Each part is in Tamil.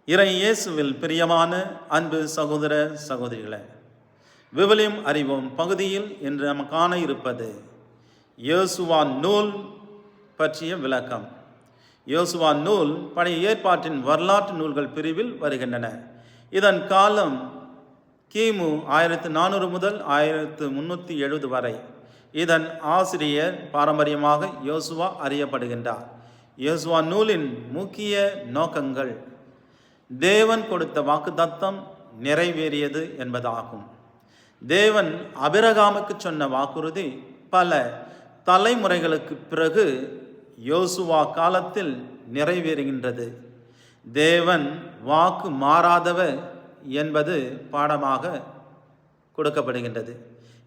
இறை இயேசுவில் பிரியமான அன்பு சகோதர சகோதரிகளே, விவிலியம் அறிவோம் பகுதியில் இன்று நாம் காண இருப்பது யோசுவா நூல் பற்றிய விளக்கம். யோசுவா நூல் பழைய ஏற்பாட்டின் வரலாற்று நூல்கள் பிரிவில் வருகின்றன. இதன் காலம் கிமு 1400 முதல் 1370 வரை. இதன் ஆசிரியர் பாரம்பரியமாக யோசுவா அறியப்படுகின்றார். யோசுவா நூலின் முக்கிய நோக்கங்கள் தேவன் கொடுத்த வாக்குத்தத்தம் நிறைவேறியது என்பதாகும். தேவன் ஆபிரகாமுக்கு சொன்ன வாக்குறுதி பல தலைமுறைகளுக்கு பிறகு யோசுவா காலத்தில் நிறைவேறுகின்றது. தேவன் வாக்கு மாறாதவர் என்பது பாடமாக கொடுக்கப்படுகின்றது.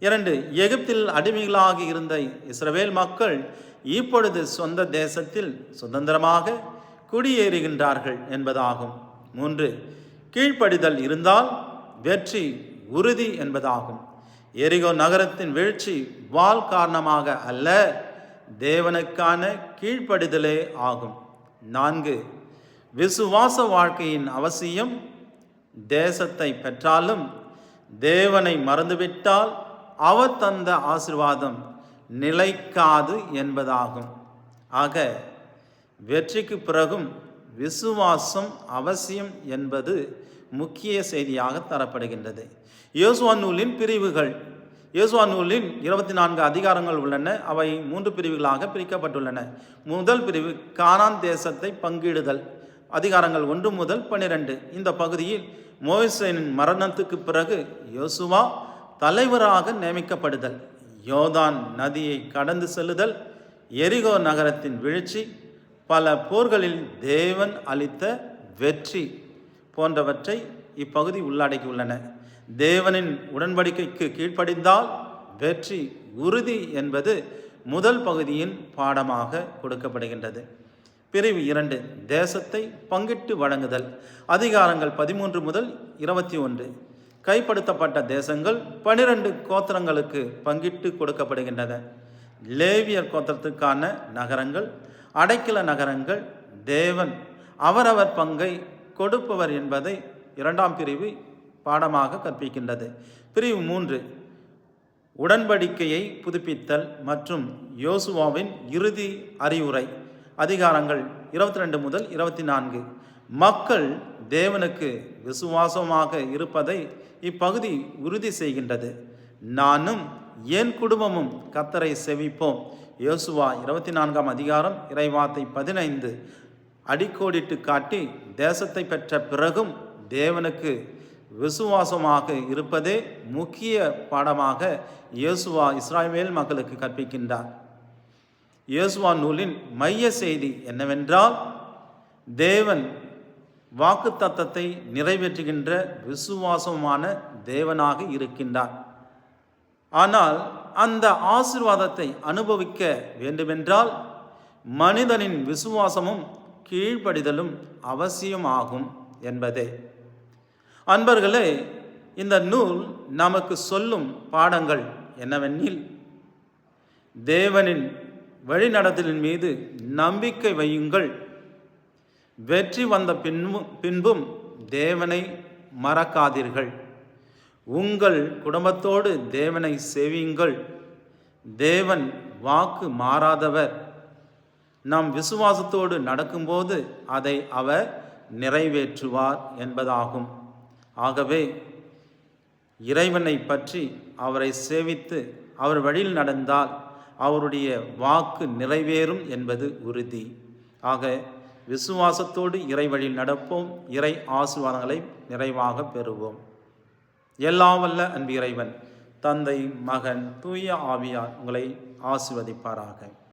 2. எகிப்தில் அடிமைகளாக இருந்த இஸ்ரவேல் மக்கள் இப்பொழுது சொந்த தேசத்தில் சுதந்திரமாக குடியேறுகின்றார்கள் என்பதாகும். 3. கீழ்ப்படிதல் இருந்தால் வெற்றி உறுதி என்பதாகும். எரிகோ நகரத்தின் வீழ்ச்சி வாள் காரணமாக அல்ல, தேவனுக்கான கீழ்ப்படிதலே ஆகும். 4. விசுவாச வாழ்க்கையின் அவசியம். தேசத்தை பெற்றாலும் தேவனை மறந்துவிட்டால் அவர் தந்த ஆசீர்வாதம் நிலைக்காது என்பதாகும். ஆக வெற்றிக்கு பிறகும் விசுவாசம் அவசியம் என்பது முக்கிய செய்தியாக தரப்படுகின்றது. யோசுவா நூலின் பிரிவுகள். யோசுவா நூலின் 24 அதிகாரங்கள் உள்ளன. அவை 3 பிரிவுகளாக பிரிக்கப்பட்டுள்ளன. முதல் பிரிவு கானான் தேசத்தை பங்கிடுதல், அதிகாரங்கள் 1 முதல் 12. இந்த பகுதியில் மோசேயின் மரணத்துக்கு பிறகு யோசுவா தலைவராக நியமிக்கப்படுதல், யோர்தான் நதியை கடந்து செல்லுதல், எரிகோ நகரத்தின் வீழ்ச்சி, பல போர்களில் தேவன் அளித்த வெற்றி போன்றவற்றை இப்பகுதி உள்ளடக்கியுள்ளன. தேவனின் உடன்படிக்கைக்கு கீழ்ப்படிந்தால் வெற்றி உறுதி என்பது முதல் பகுதியின் பாடமாக கொடுக்கப்படுகின்றது. பிரிவு 2 தேசத்தை பங்கிட்டு வழங்குதல், அதிகாரங்கள் 13 முதல் 21. கைப்படுத்தப்பட்ட தேசங்கள் 12 கோத்திரங்களுக்கு பங்கிட்டு கொடுக்கப்படுகின்றன. லேவியர் கோத்திரத்துக்கான நகரங்கள், அடைக்கல நகரங்கள். தேவன் அவரவர் பங்கை கொடுப்பவர் என்பதை 2ஆம் பிரிவு பாடமாக கற்பிக்கின்றது. பிரிவு 3 உடன்படிக்கையை புதுப்பித்தல் மற்றும் யோசுவாவின் இறுதி அறிவுரை, அதிகாரங்கள் 22 முதல் 24. மக்கள் தேவனுக்கு விசுவாசமாக இருப்பதை இப்பகுதி உறுதி செய்கின்றது. நானும் என் குடும்பமும் கர்த்தரை சேவிப்போம். யோசுவா 24ஆம் அதிகாரம் இறைவார்த்தை 15. அடிக்கோடிட்டு காட்டி தேசத்தை பெற்ற பிறகும் தேவனுக்கு விசுவாசமாக இருப்பதே முக்கிய பாடமாக யோசுவா இஸ்ராயேல் மக்களுக்கு கற்பிக்கின்றார். யோசுவா நூலின் மைய செய்தி என்னவென்றால், தேவன் வாக்குத்தத்தத்தை நிறைவேற்றுகின்ற விசுவாசமான தேவனாக இருக்கின்றார். ஆனால் அந்த ஆசீர்வாதத்தை அனுபவிக்க வேண்டுமென்றால் மனிதனின் விசுவாசமும் கீழ்ப்படிதலும் அவசியமாகும் என்பதே. அன்பர்களே, இந்த நூல் நமக்கு சொல்லும் பாடங்கள் என்னவெனில், தேவனின் வழிநடத்தலின் மீது நம்பிக்கை வையுங்கள், வெற்றி வந்த பின்பும் தேவனை மறக்காதீர்கள், உங்கள் குடும்பத்தோடு தேவனை சேவியுங்கள், தேவன் வாக்கு மாறாதவர், நாம் விசுவாசத்தோடு நடக்கும்போது அதை அவர் நிறைவேற்றுவார் என்பதாகும். ஆகவே இறைவனை பற்றி அவரை சேவித்து அவர் வழியில் நடந்தால் அவருடைய வாக்கு நிறைவேறும் என்பது உறுதி. ஆக விசுவாசத்தோடு இறை வழியில் நடப்போம், இறை ஆசீர்வாதங்களை நிறைவாக பெறுவோம். எல்லாம் வல்ல அன்பு இறைவன், தந்தை, மகன், தூய ஆவியார் உங்களை ஆசீர்வதிப்பாராக.